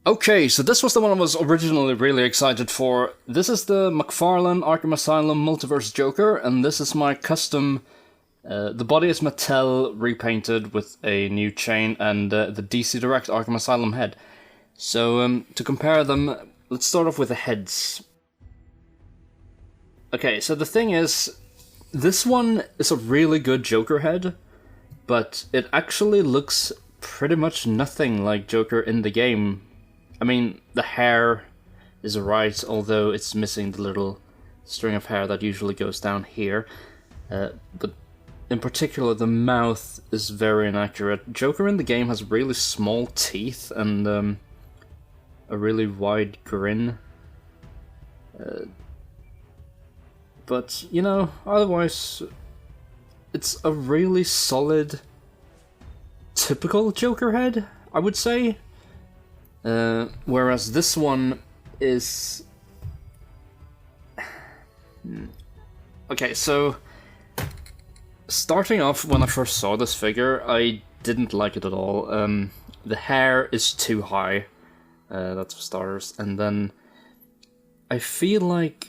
Okay, so this was the one I was originally really excited for. This is the McFarlane Arkham Asylum Multiverse Joker, and this is my custom. The body is Mattel repainted with a new chain and the DC Direct Arkham Asylum head. So to compare them, let's start off with the heads. Okay, so the thing is, this one is a really good Joker head, but it actually looks pretty much nothing like Joker in the game. I mean, the hair is right, although it's missing the little string of hair that usually goes down here. But in particular, the mouth is very inaccurate. Joker in the game has really small teeth and a really wide grin. But, you know, otherwise, it's a really solid, typical Joker head, I would say. Whereas this one is... Okay, so... Starting off, when I first saw this figure, I didn't like it at all. The hair is too high, that's for starters, and then I feel like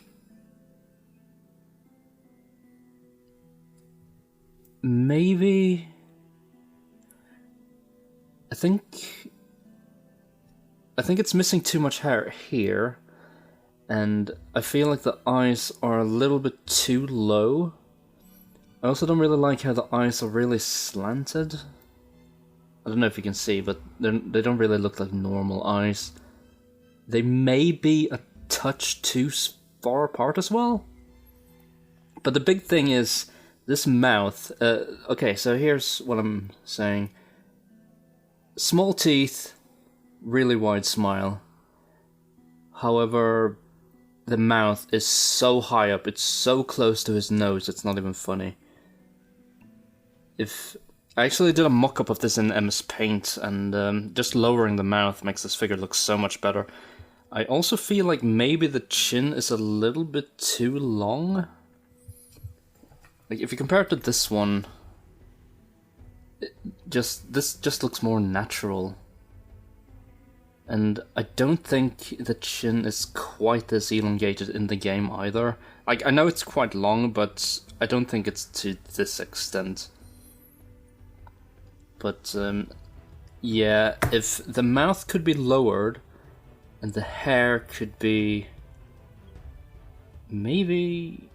maybe... I think it's missing too much hair here, and I feel like the eyes are a little bit too low. I also don't really like how the eyes are really slanted. I don't know if you can see, but they don't really look like normal eyes. They may be a touch too far apart as well. But the big thing is this mouth. Okay, so here's what I'm saying. Small teeth, really wide smile. However, the mouth is so high up, it's so close to his nose, it's not even funny. I actually did a mock-up of this in MS Paint, and just lowering the mouth makes this figure look so much better. I also feel like maybe the chin is a little bit too long. Like, if you compare it to this one, this just looks more natural. And I don't think the chin is quite as elongated in the game either. Like, I know it's quite long, but I don't think it's to this extent. But, yeah, if the mouth could be lowered, and the hair could be... maybe...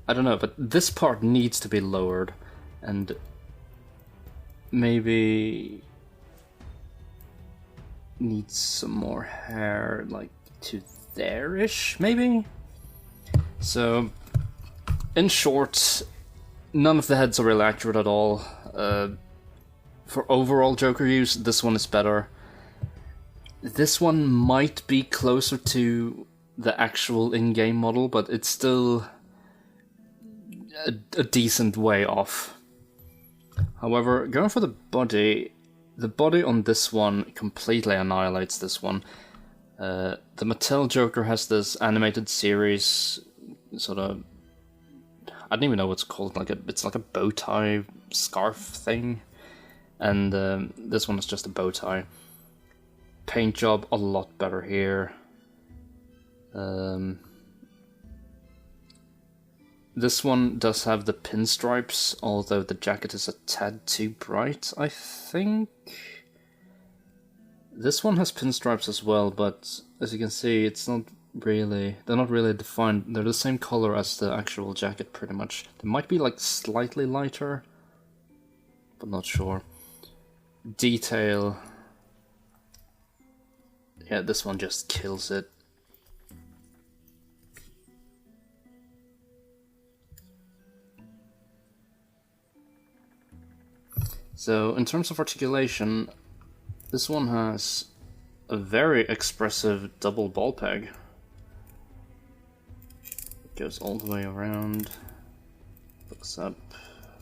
I don't know, but this part needs to be lowered, and maybe needs some more hair, like, to there-ish, maybe? So, in short, none of the heads are really accurate at all. For overall Joker use, this one is better. This one might be closer to the actual in-game model, but it's still a decent way off. However, going for the body on this one completely annihilates this one. The Mattel Joker has this animated series, sort of... I don't even know what it's called. It's like a bow tie scarf thing, and this one is just a bow tie. Paint job a lot better here. This one does have the pinstripes, although the jacket is a tad too bright, I think. This one has pinstripes as well, but as you can see, it's not really... they're not really defined. They're the same color as the actual jacket, pretty much. They might be, like, slightly lighter, but not sure. Detail. Yeah, this one just kills it. So, in terms of articulation, this one has a very expressive double ball peg. It goes all the way around, looks up,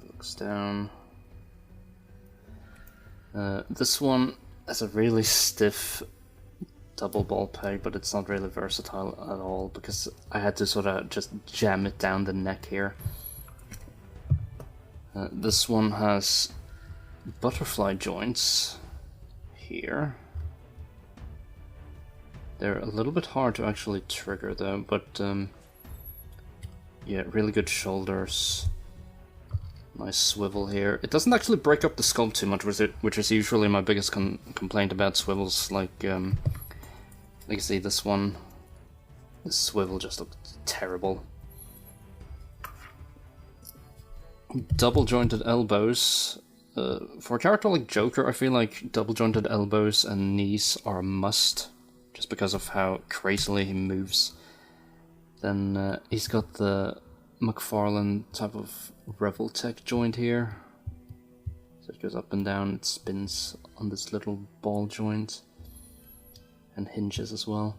looks down. This one has a really stiff double ball peg, but it's not really versatile at all because I had to sort of just jam it down the neck here. This one has butterfly joints, here. They're a little bit hard to actually trigger though, but yeah, really good shoulders. Nice swivel here. It doesn't actually break up the sculpt too much, which is usually my biggest complaint about swivels. Like you see this one. This swivel just looked terrible. Double jointed elbows. For a character like Joker, I feel like double jointed elbows and knees are a must, just because of how crazily he moves. Then he's got the McFarlane type of Revoltech joint here. So it goes up and down, it spins on this little ball joint. And hinges as well.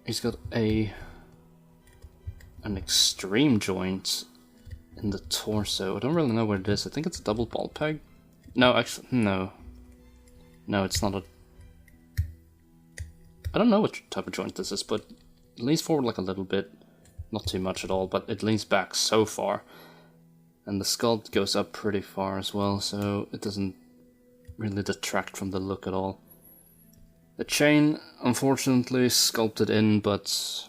He's got an extreme joint in the torso. I don't really know what it is. I think it's a double ball peg. No, actually, no. No, it's not a... I don't know what type of joint this is, but it leans forward like a little bit. Not too much at all, but it leans back so far. And the sculpt goes up pretty far as well, so it doesn't really detract from the look at all. The chain, unfortunately, sculpted in, but,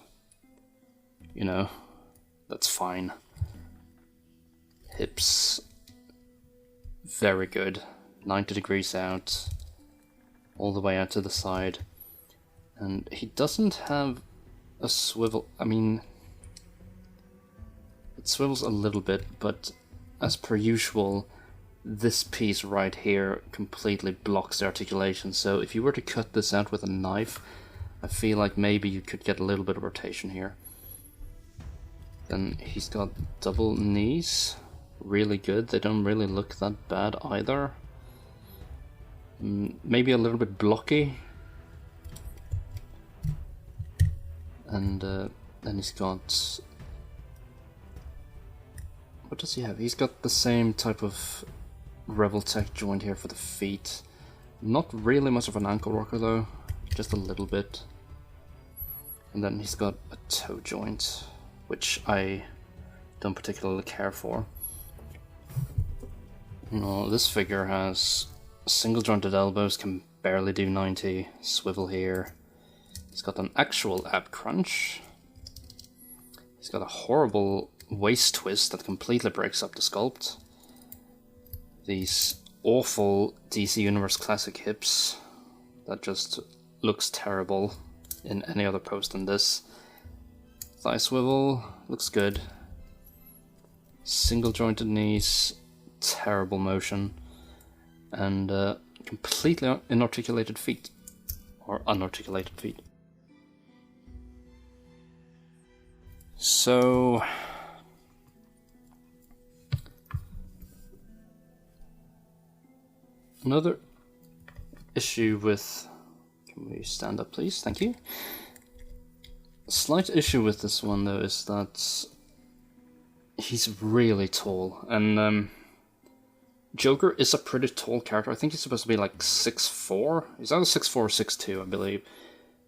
you know, that's fine. Hips, very good. 90 degrees out, all the way out to the side. And he doesn't have a swivel. I mean, it swivels a little bit, but as per usual, this piece right here completely blocks the articulation. So if you were to cut this out with a knife, I feel like maybe you could get a little bit of rotation here. Then he's got double knees, really good. They don't really look that bad either. Maybe a little bit blocky. And then he's got... What does he have? He's got the same type of Revoltech joint here for the feet. Not really much of an ankle rocker though, just a little bit. And then he's got a toe joint, which I don't particularly care for. No, this figure has single jointed elbows, can barely do 90, swivel here. He's got an actual ab crunch. He's got a horrible waist twist that completely breaks up the sculpt. These awful DC Universe classic hips that just looks terrible in any other pose than this. Thigh swivel looks good. Single jointed knees, terrible motion, and completely inarticulated feet, or unarticulated feet. So another issue with... Can we stand up, please? Thank you. A slight issue with this one, though, is that he's really tall, and Joker is a pretty tall character. I think he's supposed to be like 6'4". He's either 6'4" or 6'2", I believe.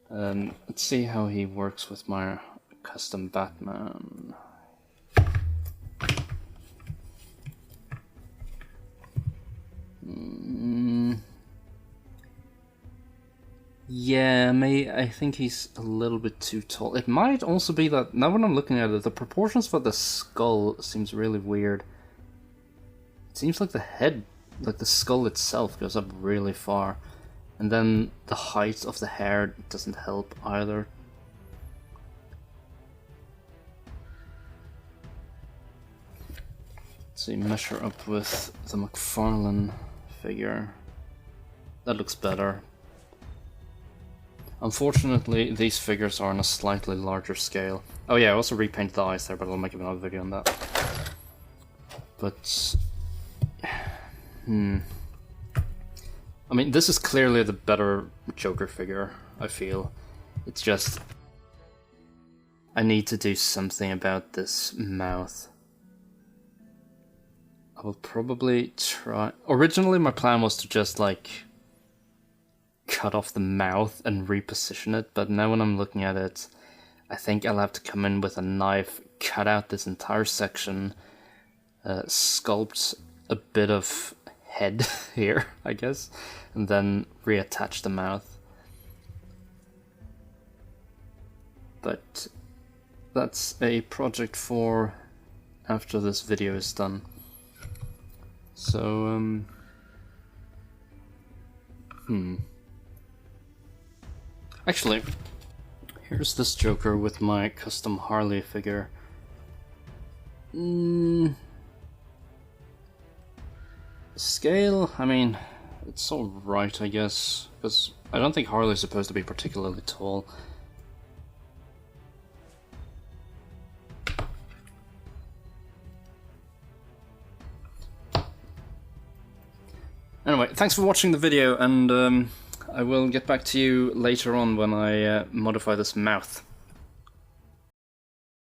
Let's see how he works with my custom Batman. Yeah, I think he's a little bit too tall. It might also be that, now when I'm looking at it, the proportions for the skull seems really weird. It seems like the head, like the skull itself goes up really far. And then the height of the hair doesn't help either. Let's see, measure up with the McFarlane figure. That looks better. Unfortunately, these figures are on a slightly larger scale. Oh yeah, I also repainted the eyes there, but I'll make another video on that. But... I mean, this is clearly the better Joker figure, I feel. It's just... I need to do something about this mouth. I will probably try... Originally my plan was to just, like, cut off the mouth and reposition it, but now when I'm looking at it, I think I'll have to come in with a knife, cut out this entire section, sculpt a bit of head here, I guess, and then reattach the mouth. But that's a project for after this video is done. So, actually, here's this Joker with my custom Harley figure. Scale, I mean, it's alright, I guess, because I don't think Harley's supposed to be particularly tall. Anyway, thanks for watching the video, and I will get back to you later on when I modify this mouth.